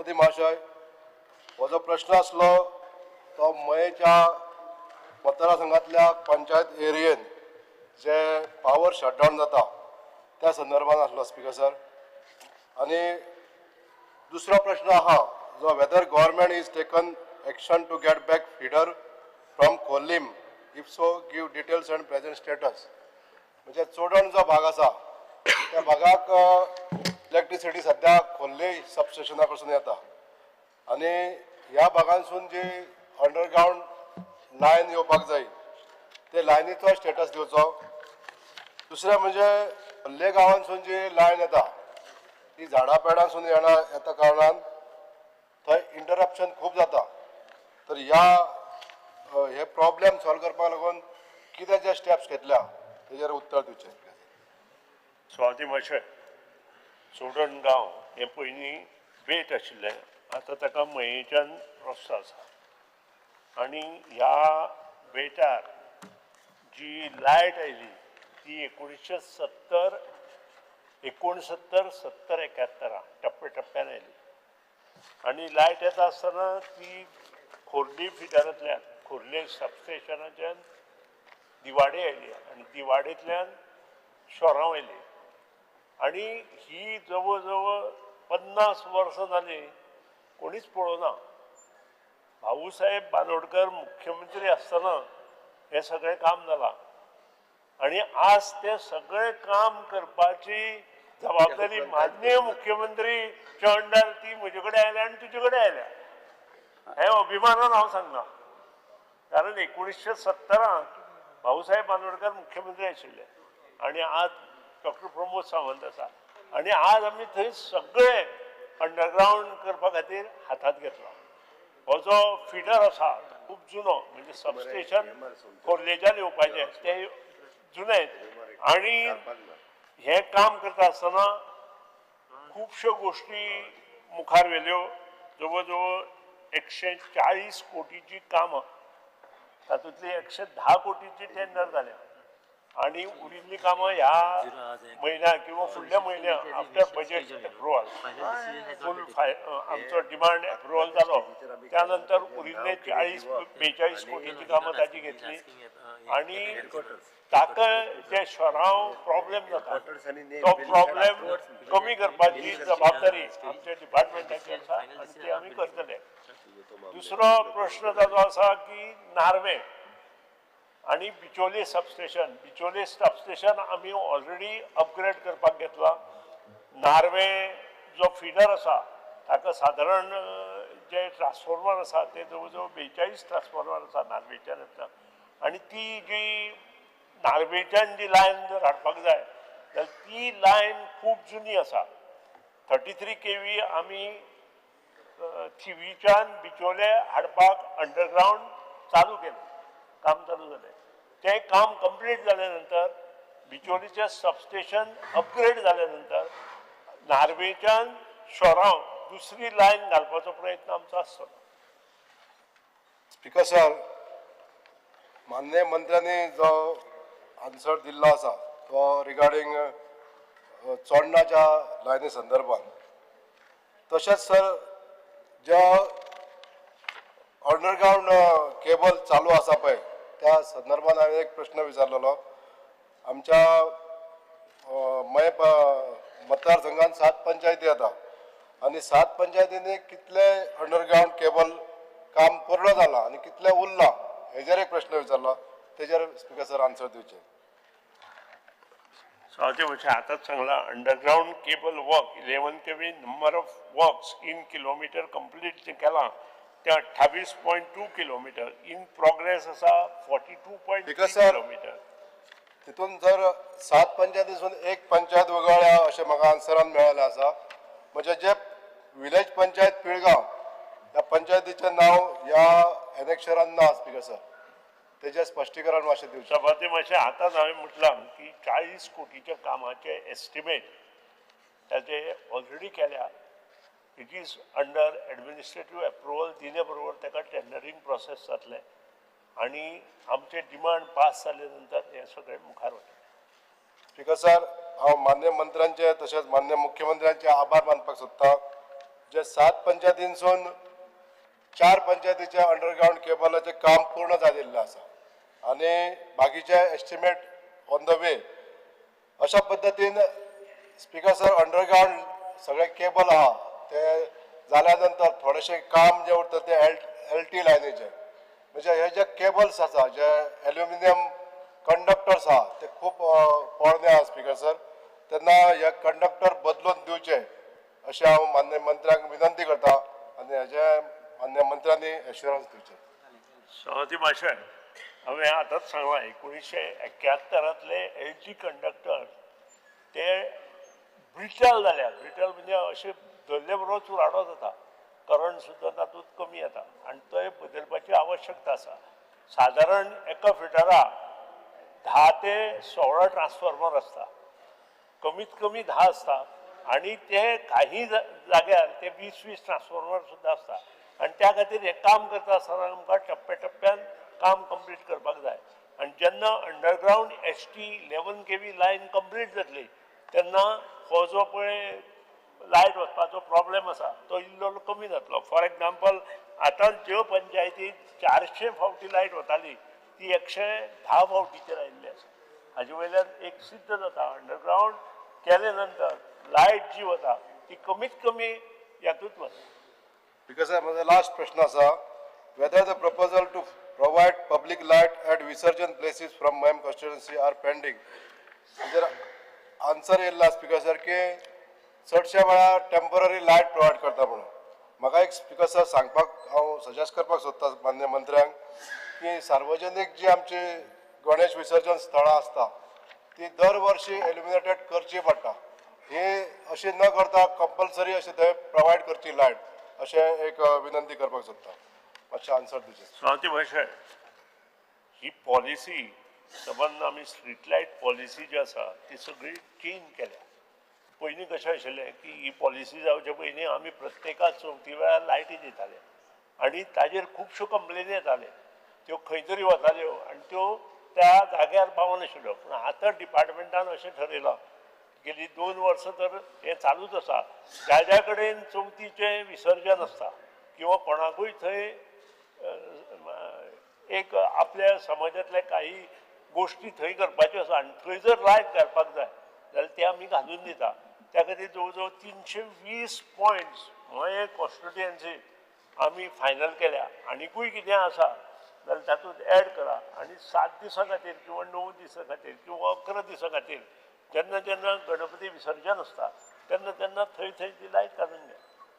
सभापती महाशय, हो जो प्रश्न आसलो तो मयेच्या मतदारसंघातल्या पंचायत एरियेन जे पावर शटडावन जाता त्या संदर्भात आसलो स्पीकर सर. आणि दुसरो प्रश्न आहा जो whether government is taken action to get back feeder from Colem, if so give details and present status. म्हणजे चोडण जो भाग आसा त्या भागाक इलेक्ट्रिसिटी सध्या खोल्ले सबस्टेशना कडसून येता आणि ह्या भागांसून जी अंडरग्राउंड लायन येवपाक जाय ते लायनीचो स्टेटस दिवचो. दुसरें म्हणजे खोल्ले गांवांसून जी लायन येता ती झाडां पेडांसून येता कारणान थंय इंटरप्शन खूब जाता. तर हे प्रॉब्लेम सॉल्व करपाक लागून कितें जे स्टेप्स घेतल्या तेजेर उत्तर दिवचें. स्वाती महाशय, चोडण गांव हे पयलीं बेट आशिल्लें, आतां ताका मयेच्यान रस्तो आसा आनी ह्या बेटार जी लायट आयली ती 1970 71 टप्प्याटप्प्यान आयली आनी लायट येता आसतना ती खोर्ली फिडरांतल्यान खोर्ले सबस्टेशनाच्यान दिवाडे आयली आनी दिवाडेंतल्यान शोरांव आयली आनी ही जवळ जवळ 50 वर्सां जाली कोणीच पळोवना. भाऊसाहेब बांदोडकर मुख्यमंत्री आसतना हें सगळें काम जालां आनी आज तें सगळें काम करपाची जबाबदारी माननीय मुख्यमंत्री अंडर ती म्हजे कडेन आयल्या आनी तुजे कडेन आयल्या. हें अभिमानान हांव सांगना, कारण 1970 भाऊसाहेब बांदोडकर मुख्यमंत्री आशिल्ले आनी आज डॉक्टर प्रमोद सावंत आसा आनी आज आमी थंय सगळे अंडरग्राउंड करपा खातीर हातांत घेतला. हो जो फिडर आसा खूब जुनो, म्हणजे सबस्टेशन खोर्लेच्यान येवपाचें तें जुनें आनी हें काम करता आसतना खुबश्यो गोश्टी मुखार व्हेल्यो. जवळ जवळ 140 कोटीची कामां, तातूंतली 110 कोटीची टेंडर जाल्या आनी उरिल्लीं कामां ह्या म्हयन्याक किंवा फुडल्या म्हयन्याक आफ्टर बजेट एप्रुवल फूल आमचो डिमांड एप्रुवल जालो त्या नंतर उरिल्ले 42 कोटीची कामां ताची घेतली आनी ताका जे शोरांव प्रॉब्लेम जाता तो प्रॉब्लेम कमी करपाची जबाबदारी आमच्या डिपार्टमेंटाची आसा आनी ती आमी करतले. दुसरो प्रश्न ताजो आसा की नार्वे आनी बिचोले सबस्टेशन आमी ऑलरेडी अपग्रेड करपाक घेतला. नार्वे जो फिडर आसा ताका सादारण जे ट्रान्सफॉर्मर आसा ते जवळ जवळ 42 ट्रान्सफॉर्मर आसा नार्वेच्यान येता आनी ती जी नार्वेच्यान जी लायन जर हाडपाक जाय जाल्यार ती लायन खूब जुनी आसा. 33 kV आमी थिवीच्यान बिचोले हाडपाक अंडरग्राउंड चालू केलें, काम चालू जालें. तें काम कंप्लीट जाल्या नंतर बिचोलीचें सबस्टेशन अपग्रेड जाल्या नंतर नार्वेच्यान शोरांव दुसरी लायन घालपाचो प्रयत्न आमचो आसतलो. स्पीकर सर, माननीय मंत्र्यांनी जो आन्सर दिल्लो आसा तो रिगार्डिंग चोडणाच्या लायनी संदर्भात, तशेंच सर जो अंडरग्राउंड केबल चालू आसा पळय त्या संदर्भात हांवें एक प्रश्न विचारलेलो. आमच्या मय मतदारसंघात 7 पंचायती येता आनी 7 पंचायतींनी कितले अंडरग्राउंड केबल काम पूर्ण जाला आनी कितले उरला हेजेर एक प्रश्न विचारलो. तेजेर स्पीकर सर आन्सर दिवचे. स्वाती म्हणजे आताच सांगला underground cable work 11 kV number of works in kilometre complete जे केला ते 28.2 किलोमीटर इन प्रोग्रेस आसा 42.3 किलोमीटर. तितून जर 7 पंचायतीसून एक पंचायत वगळ्या अशें म्हाका आन्सरान मेळ्ळें आसा. म्हणजे जे विलेज पंचायत पिळगांव ह्या पंचायतीचें नांव ह्या एनेक्शरान ना स्पीकर सर, तेजें स्पश्टीकरण मातशें दिवचें. सभापती मातशें आतांच हांवें म्हटलां की 40 कोटीच्या कामाचे एस्टिमेट ताचे ऑलरेडी केल्या. It is under administrative approval दिले बरोबर ताका टेंडरींग प्रोसेस जातलें आनी आमचे डिमांड पास जाले नंतर हें सगळें मुखार वतलें. स्पीकर सर, हांव मान्य मंत्र्यांचे तशेंच मान्य मुख्यमंत्र्यांचे आभार मानपाक सोदतां जे 7 पंचायतींसून 4 पंचायतीच्या अंडरग्राउंड केबलाचे काम पूर्ण झालेलं आसा आणि बाकीचे एस्टिमेट ऑन द वे. अशा पद्दतीन स्पीकर सर अंडरग्राउंड सगळे केबल आहा ते जाल्या नंतर थोडेशे काम जे उरता ते LT लायनीचे म्हणजे हे जे केबल्स आसा जे एल्युमिनियम कंडक्टर्स आहा ते खूप पोरणे आहा स्पीकर सर. तेन्ना हे कंडक्टर बदलून दिवचे अशें हांव मान्य मंत्र्यांक विनंती करता आनी हेजे मान्य मंत्र्यांनी एश्युरन्स दिवचे. सभापती महाशय, हांवें आतांच सांगलां 1971 LT कंडक्टर ते ब्रिटल जाल्या. ब्रिटल म्हणजे अशें धरले बरोबर चुराडो जाता, करंट सुद्दां तातूंत कमी येता आनी तो बदलपाची आवश्यकता आसा. सादारण एका फिटरा 10 ते 16 ट्रान्सफॉर्मर आसता, कमीत कमी 10 आसता आणि ते काही जाग्यार ते 20-20 ट्रान्सफॉर्मर सुद्दां आसता आणि त्या खातीर हे काम करता आसतना आमकां टप्प्याटप्प्यान काम कंप्लीट करपाक जाय. आणि जेन्ना underground ST 11 kV line complete जातली तेन्ना हो जो पळय लायट वचपाचो प्रॉब्लेम आसा तो इल्लो कमी जातलो. फॉर एग्जाम्पल आतां ज्यो पंचायतीक 400 फावटी लायट वताली ती 110 फावटीचेर आयिल्ली आसा. हाजे वयल्यान एक सिद्ध जाता अंडरग्राउंड केले नंतर लायट जी वता ती कमीत कमी यातूंत वता. Because my last प्रश्न आसा whether the proposal to provide public light at Visarjan places from my constituency are pending. जर आन्सर येयला स्पीकर सर की चडशे वेळार टेम्पररी लायट प्रोवायड करता म्हणून म्हाका एक स्पीकर सर सांगपाक हांव सजेस्ट करपाक सोदता मान्य मंत्र्यांक की सार्वजनीक जी आमची गणेश विसर्जन स्थळां आसता ती दर वर्षी एल्युमिनेटेड करची पडटा. हे अशी न करता कंपल्सरी अशें थंय प्रोवायड करची लायट अशें एक विनंती करपाक सोदता. मातशें आन्सर दिवचें. सभापती महाशय, ही पॉलिसी संबंद आमी स्ट्रीट लायट पॉलिसी जी आसा ती सगळी चेंज केल्या. पयलीं कशें आशिल्लें की ही पॉलिसी जावचे पयलीं आमी प्रत्येकाक चवथी वेळार लायटी दिताले आनी ताजेर खुबश्यो कंप्लेनी येताल्यो. त्यो खंय तरी वताल्यो आनी त्यो त्या जाग्यार पावनाशिल्ल्यो. पूण आतां डिपार्टमेंटान अशें ठरयलां गेली 2 वर्सां तर हें चालूच आसा. ज्या ज्या कडेन चवथीचें विसर्जन आसता किंवा कोणाकूय थंय एक आपल्या समाजांतले काही गोश्टी थंय करपाच्यो आसा आनी थंय जर लायट घालपाक जाय जाल्यार ते आमी घालून दिता. त्या खातीर जवळ जवळ 320 पॉयंट्स मये कॉन्स्टिट्युएन्सी आमी फायनल केल्या. आनीकूय कितें आसा जाल्यार तातूंत एड करा आनी 7 दिसां खातीर किंवा 9 दिसां खातीर किंवा 11 दिसां खातीर जेन्ना जेन्ना गणपती विसर्जन आसता तेन्ना तेन्ना थंय थंय ती लायट घालून घ्या.